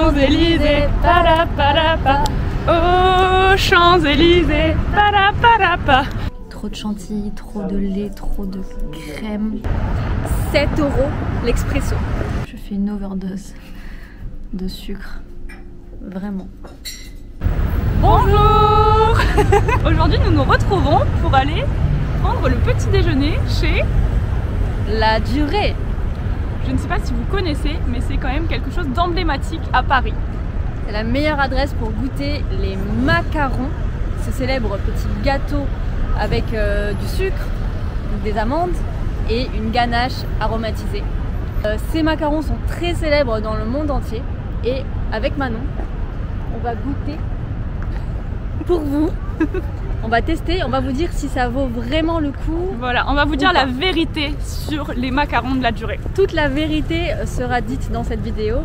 Champs-Élysées, para. Aux Champs-Élysées, para. Trop de chantilly, trop de lait, trop de crème. 7 € l'expresso. Je fais une overdose de sucre. Vraiment. Bonjour. Aujourd'hui nous nous retrouvons pour aller prendre le petit déjeuner chez La Durée. Je ne sais pas si vous connaissez, mais c'est quand même quelque chose d'emblématique à Paris. C'est la meilleure adresse pour goûter les macarons, ce célèbre petit gâteau avec du sucre, des amandes et une ganache aromatisée. Ces macarons sont très célèbres dans le monde entier et avec Manon, on va goûter pour vous. On va tester, on va vous dire si ça vaut vraiment le coup. Voilà, on va vous dire la vérité sur les macarons de La Durée. Toute la vérité sera dite dans cette vidéo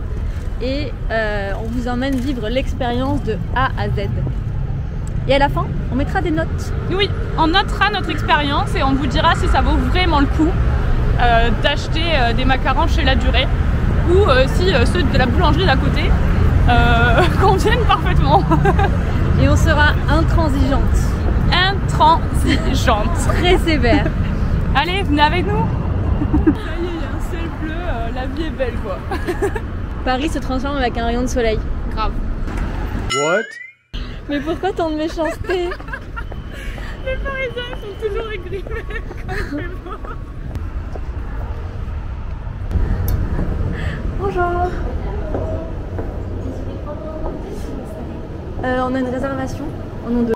et on vous emmène vivre l'expérience de A à Z. Et à la fin, on mettra des notes. Oui, on notera notre expérience et on vous dira si ça vaut vraiment le coup d'acheter des macarons chez La Durée ou si ceux de la boulangerie d'à côté conviennent parfaitement. Et on sera intransigeante. Intransigeante. Très sévère. Allez, venez avec nous. Ça y est, il y a un ciel bleu, la vie est belle quoi. Paris se transforme avec un rayon de soleil. Grave. What? Mais pourquoi tant de méchanceté? Les Parisiens sont toujours aigris. Bonjour. On a une réservation au nom de...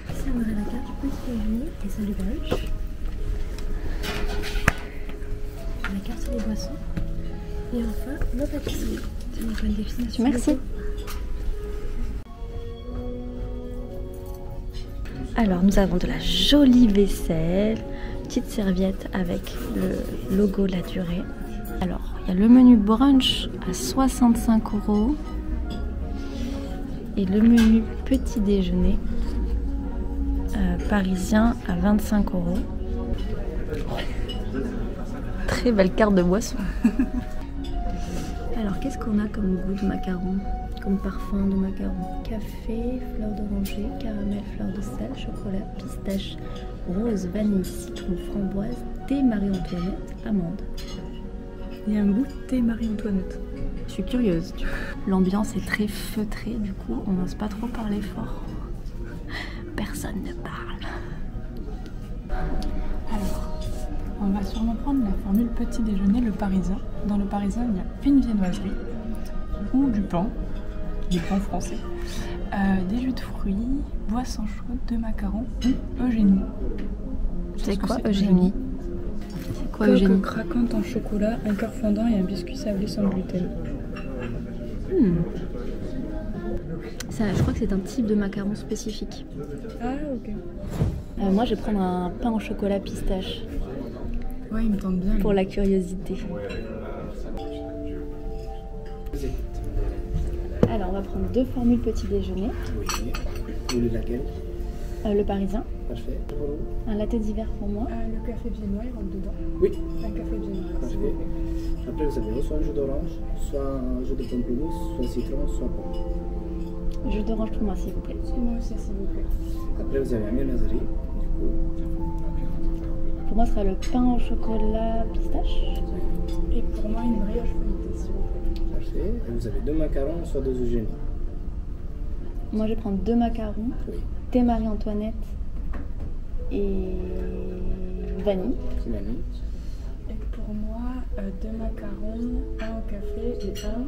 Ça me la carte du petit déjeuner et ça du brunch. La carte des boissons. Et enfin, nos pâtisseries. C'est une bonne destination. Merci. Alors, nous avons de la jolie vaisselle, petite serviette avec le logo La Durée. Alors, il y a le menu brunch à 65 € et le menu petit déjeuner parisien à 25 €. Très belle carte de boisson. Alors, qu'est-ce qu'on a comme goût de macaron? Comme parfum de macaron? Café, fleur d'oranger, caramel, fleur de sel, chocolat, pistache, rose, vanille, citron, framboise, thé Marie-Antoinette, amande. Il y a un goût thé Marie-Antoinette. Je suis curieuse. L'ambiance est très feutrée, du coup, on n'ose pas trop parler fort. Personne ne parle. Alors, on va sûrement prendre la formule petit déjeuner, le parisien. Dans le parisien, il y a une viennoiserie ou du pain, des pains français, des jus de fruits, boissons chaudes, de macarons ou Eugénie. C'est quoi Eugénie? C'est quoi Eugénie? Craquante en chocolat, un cœur fondant et un biscuit sablé sans gluten. Ça, je crois que c'est un type de macaron spécifique. Ah ok. Moi, je vais prendre un pain au chocolat pistache Ouais, il me tente bien. pour la curiosité. Alors, on va prendre 2 formules petit déjeuner. Oui. Vous voulez laquelle? Le parisien. Parfait. Un latte d'hiver pour moi. Le café viennois, il rentre dedans. Oui. Un café viennois. Parfait. Après, vous avez soit un jus d'orange, soit un jus de pamplemousse, soit citron, soit pomme. Jus d'orange pour moi, s'il vous plaît. C'est moi aussi, s'il vous plaît. Après, vous avez un viennoiserie. Pour moi, ce sera le pain au chocolat pistache. Et pour moi, une brioche feuilletée, s'il vous plaît. Parfait. Et vous avez 2 macarons, soit 2 Eugénie. Moi, je vais prendre 2 macarons, Oui. thé Marie-Antoinette et vanille. C'est la nuit. Et pour moi, 2 macarons, un au café et un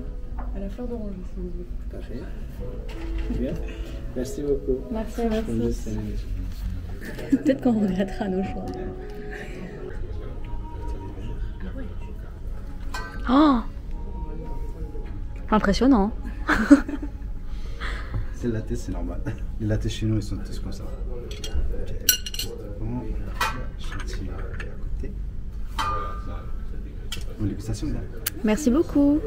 à la fleur d'oranger, s'il vous plaît. Parfait. Bien. Merci beaucoup. Merci à vous. Merci. Peut-être qu'on regrettera nos choix. Oh, impressionnant. C'est le latte, c'est normal. Les lattes chez nous, ils sont tous comme ça. Bon, chantilly à côté. Bon, dégustation là. Merci beaucoup.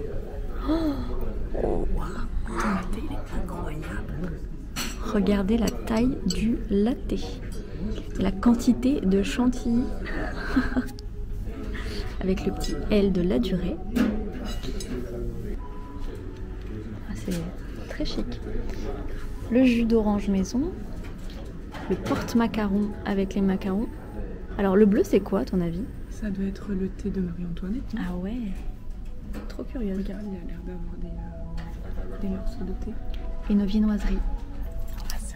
Regardez la taille du latte. la quantité de chantilly avec le petit L de la durée. Ah, c'est très chic. Le jus d'orange maison, le porte-macaron avec les macarons. Alors le bleu c'est quoi à ton avis? Ça doit être le thé de Marie-Antoinette. Ah ouais, trop curieuse. Regarde, il a l'air d'avoir des morceaux de thé. Et nos viennoiseries.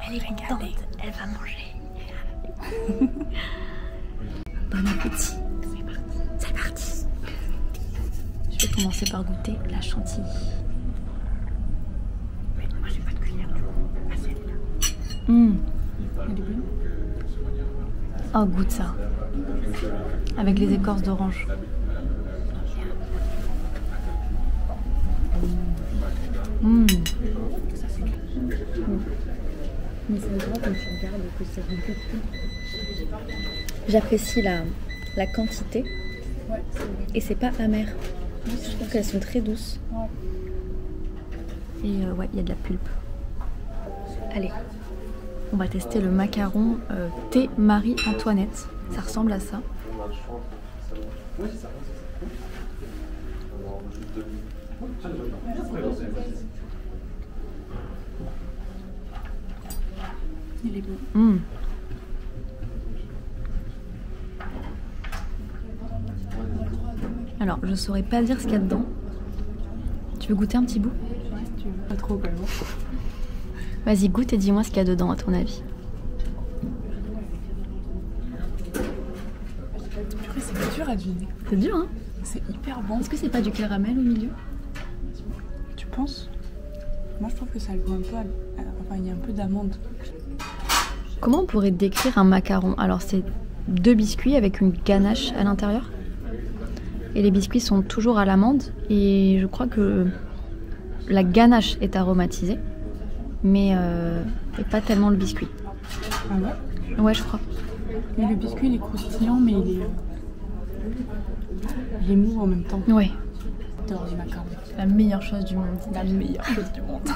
Elle est contente, elle va manger. Bon appétit. C'est parti. C'est parti. Je vais commencer par goûter la chantilly. Mais moi j'ai pas de cuillère. Ah, celle-là. Elle est bonne. Oh, goûte ça. Avec les écorces d'orange. Mais c'est grave quand tu regardes que c'est rempli de tout. J'apprécie la quantité. Ouais, et c'est pas amer. Je trouve qu'elles sont très douces. Ouais. Et ouais, il y a de la pulpe. Allez, on va tester le macaron thé Marie-Antoinette. Ça ressemble à ça. Il est bon. Alors, je saurais pas dire ce qu'il y a dedans. Tu veux goûter un petit bout? Ouais, tu veux pas trop quand même. Vas-y, goûte et dis-moi ce qu'il y a dedans à ton avis. Purée, c'est dur à deviner. C'est dur, hein? C'est hyper bon. Est-ce que c'est pas du caramel au milieu? Tu penses? Moi je trouve que ça le goût un peu. Enfin, il y a un peu d'amande. Comment on pourrait décrire un macaron? Alors, c'est 2 biscuits avec une ganache à l'intérieur. Et les biscuits sont toujours à l'amande. Et je crois que la ganache est aromatisée. Mais pas tellement le biscuit. Ah ouais? Ouais, je crois. Mais le biscuit il est croustillant, mais il est mou en même temps. Ouais. J'adore les macarons. La meilleure chose du monde. La meilleure chose du monde.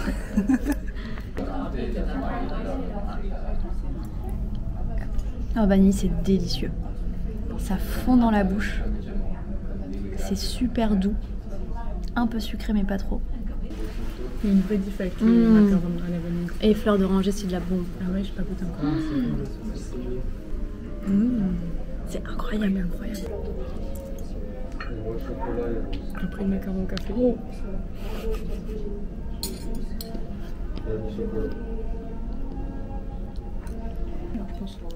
Ah, vanille, c'est délicieux. Ça fond dans la bouche. C'est super doux. Un peu sucré, mais pas trop. Il y a une vraie diff avec les macarons à la vanille. Et fleur d'oranger, c'est de la bombe. Ah ouais, j'ai pas goûté encore. C'est incroyable. Incroyable. Après le macaron au café.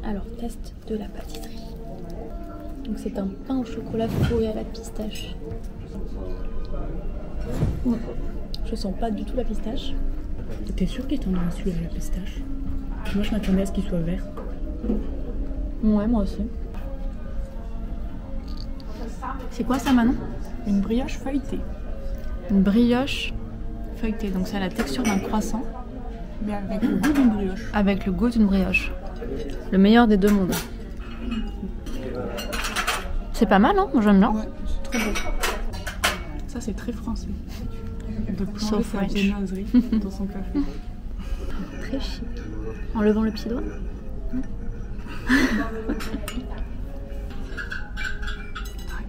Alors, test de la pâtisserie. Donc, c'est un pain au chocolat fourré à la pistache. Je sens pas du tout la pistache. T'es sûr qu'il t'en a un celui à la pistache? Moi je m'attendais à ce qu'il soit vert. Ouais, moi aussi. C'est quoi ça, Manon? Une brioche feuilletée. Une brioche feuilletée. Donc, c'est la texture d'un croissant. Mais avec le goût d'une brioche. Avec le goût d'une brioche. Le meilleur des deux mondes. C'est pas mal, hein? Moi j'aime bien. Ouais, c'est trop beau. Ça c'est très français. De plonger So sa French. viennoiserie dans son café. Très chic. En levant le petit doigt.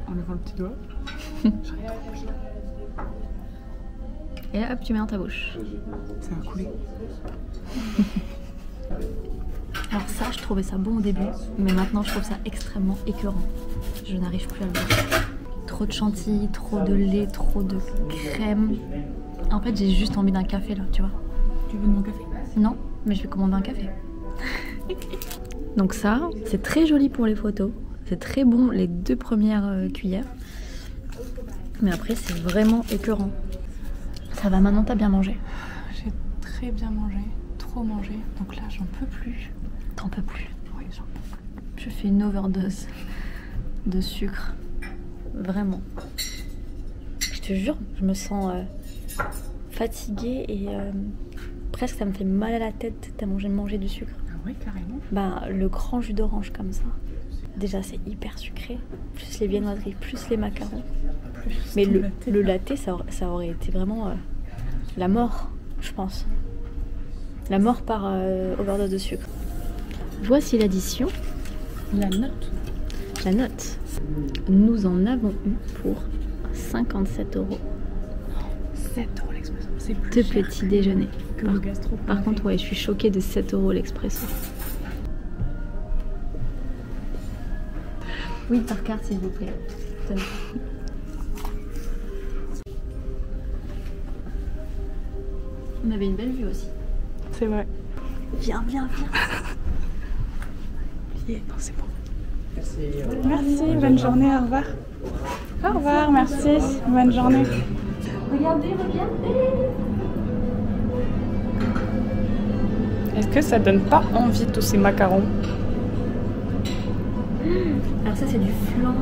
En levant le petit doigt. Et là, hop, tu mets dans ta bouche. Ça va couler. Alors ça, je trouvais ça bon au début, mais maintenant je trouve ça extrêmement écœurant. Je n'arrive plus à le voir. Trop de chantilly, trop de lait, trop de crème. En fait, j'ai juste envie d'un café là, tu vois. Tu veux de mon café? Non, mais je vais commander un café. Donc ça, c'est très joli pour les photos. C'est très bon les 2 premières cuillères. Mais après, c'est vraiment écœurant. Ça va, maintenant t'as bien mangé? J'ai très bien mangé, trop mangé. Donc là, j'en peux plus. T'en peux plus. Oui, j'en peux plus. Je fais une overdose de sucre. Vraiment. Je te jure, je me sens fatiguée et presque ça me fait mal à la tête tellement j'ai mangé du sucre. Ah ouais, carrément. Bah, le grand jus d'orange comme ça. Déjà, c'est hyper sucré. Plus les viennoiseries, plus les macarons. Mais le latte, ça aurait été vraiment la mort, je pense. La mort par overdose de sucre. Voici l'addition. La note. La note. Nous en avons eu pour 57 €. 7 € l'expresso. C'est plus De cher petit déjeuner. que le gastro. Par contre, ouais, je suis choquée de 7 € l'expresso. Oui, par carte, s'il vous plaît. Tenez. On avait une belle vue aussi. C'est vrai. Viens, viens, viens. Non, c'est bon. Merci, bonne journée, au revoir. Au revoir, merci, bonne journée. Regardez, regardez. Est-ce que ça donne pas envie tous ces macarons? Alors ça, c'est du flan.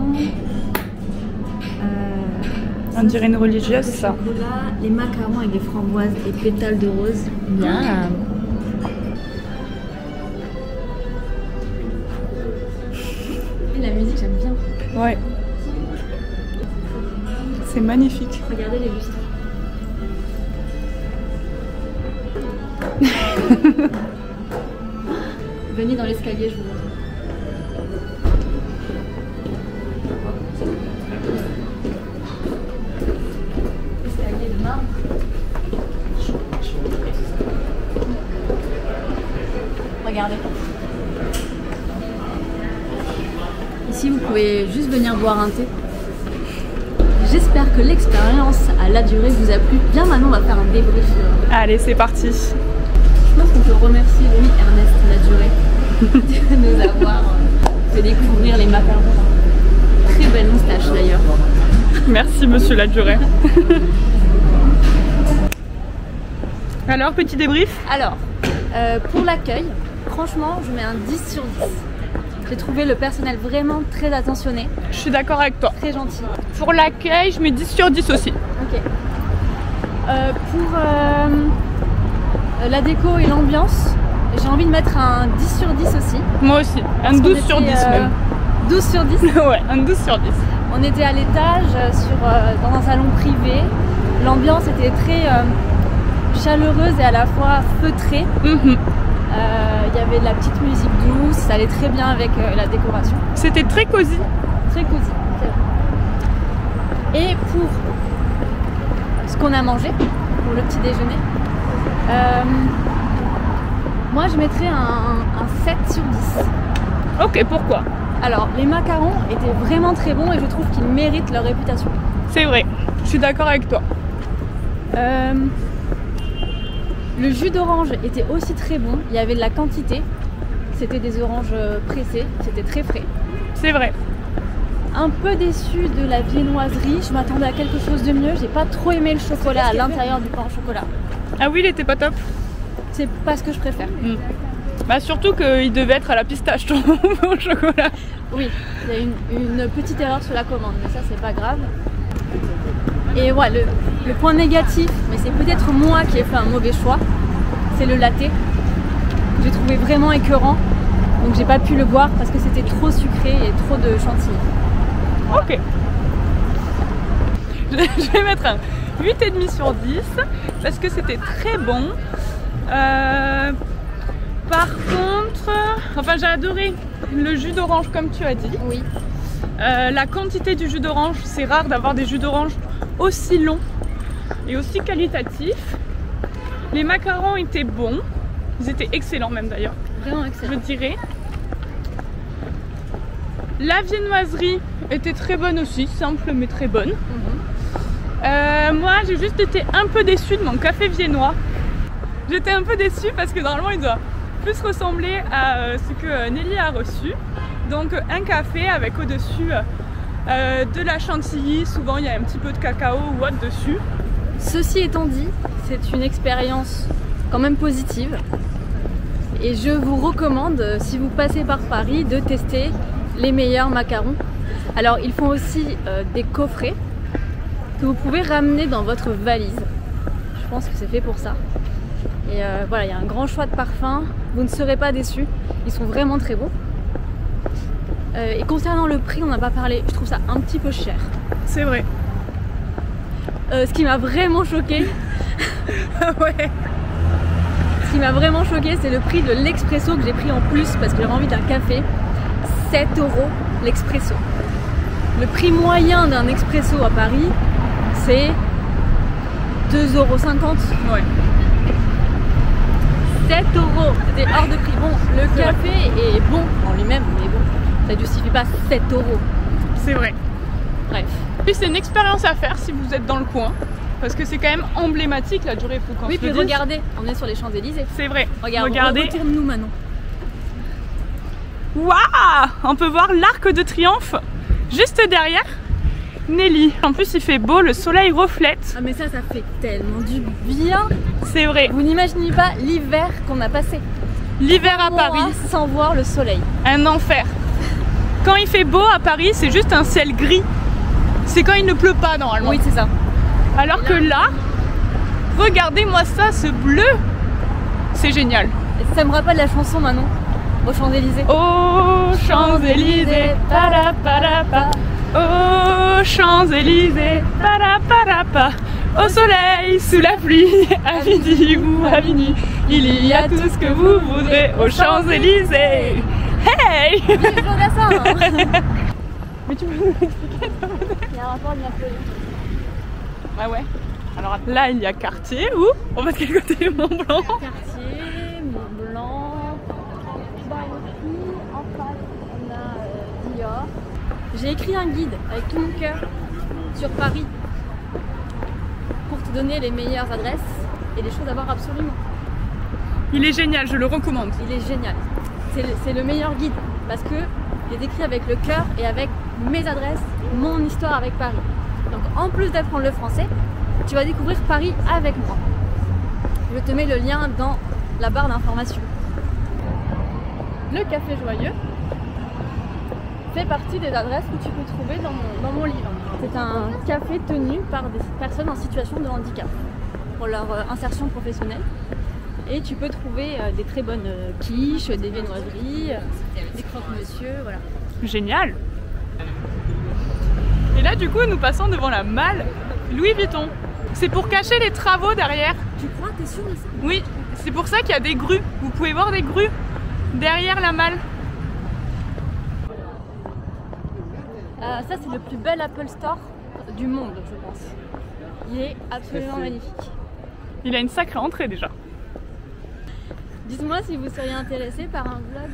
On dirait une religieuse, ça. Chocolat, les macarons avec des framboises et pétales de rose. Bien. Et la musique, j'aime bien. Ouais. C'est magnifique. Regardez les lustres. Venez dans l'escalier, je vous montre. Escalier de marbre. Regardez. Ici, vous pouvez juste venir boire un thé. J'espère que l'expérience à la durée vous a plu. Bien, maintenant, on va faire un débrief. Allez, c'est parti. Je pense qu'on peut remercier Louis-Ernest Ladurée de nous avoir fait découvrir les macarons. Très belle moustache d'ailleurs. Merci, monsieur Ladurée. Alors, petit débrief? Alors, pour l'accueil, franchement, je mets un 10 sur 10. J'ai trouvé le personnel vraiment très attentionné, Je suis d'accord avec toi. très gentil. Pour l'accueil, je mets 10 sur 10 aussi. Ok. Pour la déco et l'ambiance, j'ai envie de mettre un 10 sur 10 aussi. Moi aussi. Un Parce qu'on 12 sur 10 était, même. 12 sur 10. Ouais, un 12 sur 10. On était à l'étage dans un salon privé. L'ambiance était très chaleureuse et à la fois feutrée. Mhm. Il y avait de la petite musique douce, ça allait très bien avec la décoration. C'était très cosy. Très cosy. Et pour ce qu'on a mangé, pour le petit déjeuner, moi je mettrais un 7 sur 10. Ok, pourquoi? Alors, les macarons étaient vraiment très bons et je trouve qu'ils méritent leur réputation. C'est vrai, je suis d'accord avec toi. Le jus d'orange était aussi très bon, il y avait de la quantité. C'était des oranges pressées, c'était très frais. C'est vrai. Un peu déçue de la viennoiserie, je m'attendais à quelque chose de mieux. J'ai pas trop aimé le chocolat à l'intérieur du pain au chocolat. Ah oui, il était pas top. C'est pas ce que je préfère. Bah surtout qu'il devait être à la pistache, je trouve, au chocolat. Oui, il y a une petite erreur sur la commande, mais ça c'est pas grave. Et ouais, le point négatif, mais c'est peut-être moi qui ai fait un mauvais choix, c'est le latte. J'ai trouvé vraiment écœurant, donc j'ai pas pu le boire parce que c'était trop sucré et trop de chantilly. Ok. Je vais mettre un 8,5 sur 10 parce que c'était très bon. Par contre, enfin j'ai adoré le jus d'orange comme tu as dit. Oui. La quantité du jus d'orange, c'est rare d'avoir des jus d'orange aussi longs et aussi qualitatifs. Les macarons étaient bons, ils étaient excellents même d'ailleurs, Vraiment excellent. je dirais. La viennoiserie était très bonne aussi, simple mais très bonne. Moi j'ai juste été un peu déçue de mon café viennois. J'étais un peu déçue parce que normalement il doit plus ressembler à ce que Nelly a reçu. Donc un café avec au-dessus de la chantilly, souvent il y a un petit peu de cacao ou autre dessus. Ceci étant dit, c'est une expérience quand même positive. Et je vous recommande, si vous passez par Paris, de tester les meilleurs macarons. Alors ils font aussi des coffrets que vous pouvez ramener dans votre valise. Je pense que c'est fait pour ça. Et voilà, il y a un grand choix de parfums. Vous ne serez pas déçus. Ils sont vraiment très beaux. Et concernant le prix, on n'a pas parlé. Je trouve ça un petit peu cher. C'est vrai. Ce qui m'a vraiment choquée, Ouais. ce Ce qui m'a vraiment choqué, c'est le prix de l'expresso que j'ai pris en plus parce que j'avais envie d'un café. 7 € l'expresso. Le prix moyen d'un expresso à Paris, c'est 2,50 €. Ouais. 7 €, c'était hors de prix. Bon, le café est bon en lui-même, mais bon, ça ne justifie pas 7 €. C'est vrai. Bref. Puis c'est une expérience à faire si vous êtes dans le coin. Parce que c'est quand même emblématique la durée faut qu'on Oui, se puis le dise. regardez, on est sur les Champs-Élysées. C'est vrai. Regardez. Retourne-nous Manon. Waouh! On peut voir l'arc de triomphe juste derrière Nelly. En plus il fait beau, le soleil reflète. Ah mais ça fait tellement du bien. C'est vrai. Vous n'imaginez pas l'hiver qu'on a passé. L'hiver à Mois Paris, sans voir le soleil. un enfer. Quand il fait beau à Paris, c'est juste un ciel gris. C'est quand il ne pleut pas normalement. Oui, c'est ça. Alors que là, regardez-moi ça, ce bleu. C'est génial. Et ça me rappelle la chanson Manon, aux Champs-Élysées. Oh Champs-Élysées, pa-da-pa-da-pa. Oh Champs-Élysées, pa-da-pa-da-pa. Au soleil, sous la pluie, à midi ou à minuit, il y a tout ce que vous voudrez aux Champs-Élysées. Hey! Vive Jodassin. Mais tu peux nous expliquer? Il y a un rapport de Napoléon. Ah ouais. Alors là, il y a Cartier où? On va de quel côté? Mont-Blanc. Cartier, Mont-Blanc, ici, en face, on a Dior. J'ai écrit un guide avec tout mon cœur sur Paris pour te donner les meilleures adresses et les choses à voir absolument. Il est génial, je le recommande. Il est génial. C'est le meilleur guide parce que il est écrit avec le cœur et avec mes adresses, mon histoire avec Paris. Donc en plus d'apprendre le français, tu vas découvrir Paris avec moi. Je te mets le lien dans la barre d'information. Le Café Joyeux fait partie des adresses que tu peux trouver dans mon livre. C'est un café tenu par des personnes en situation de handicap pour leur insertion professionnelle. Et tu peux trouver des très bonnes quiches, des viennoiseries, des croque-monsieur, voilà. Génial. Et là, du coup, nous passons devant la malle Louis Vuitton. C'est pour cacher les travaux derrière. Tu crois? T'es sûr de ça? Oui, c'est pour ça qu'il y a des grues. Vous pouvez voir des grues derrière la malle. Ça, c'est le plus bel Apple Store du monde, je pense. Il est absolument magnifique. Il a une sacrée entrée déjà. Dites-moi si vous seriez intéressé par un vlog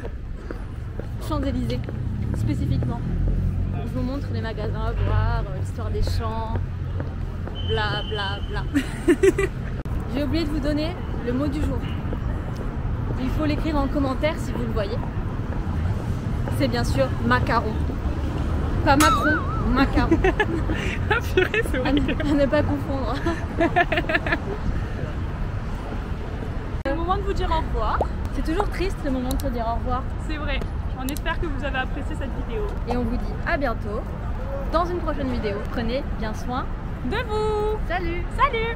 Champs-Élysées, spécifiquement. Je vous montre les magasins à voir, l'histoire des champs, bla bla bla. J'ai oublié de vous donner le mot du jour. Il faut l'écrire en commentaire si vous le voyez. C'est bien sûr macaron. Pas Macron, macaron. Ah purée, c'est horrible. À ne pas confondre. C'est le moment de vous dire au revoir. C'est toujours triste le moment de se dire au revoir. C'est vrai. On espère que vous avez apprécié cette vidéo. Et on vous dit à bientôt dans une prochaine vidéo. Prenez bien soin De vous. Salut! Salut!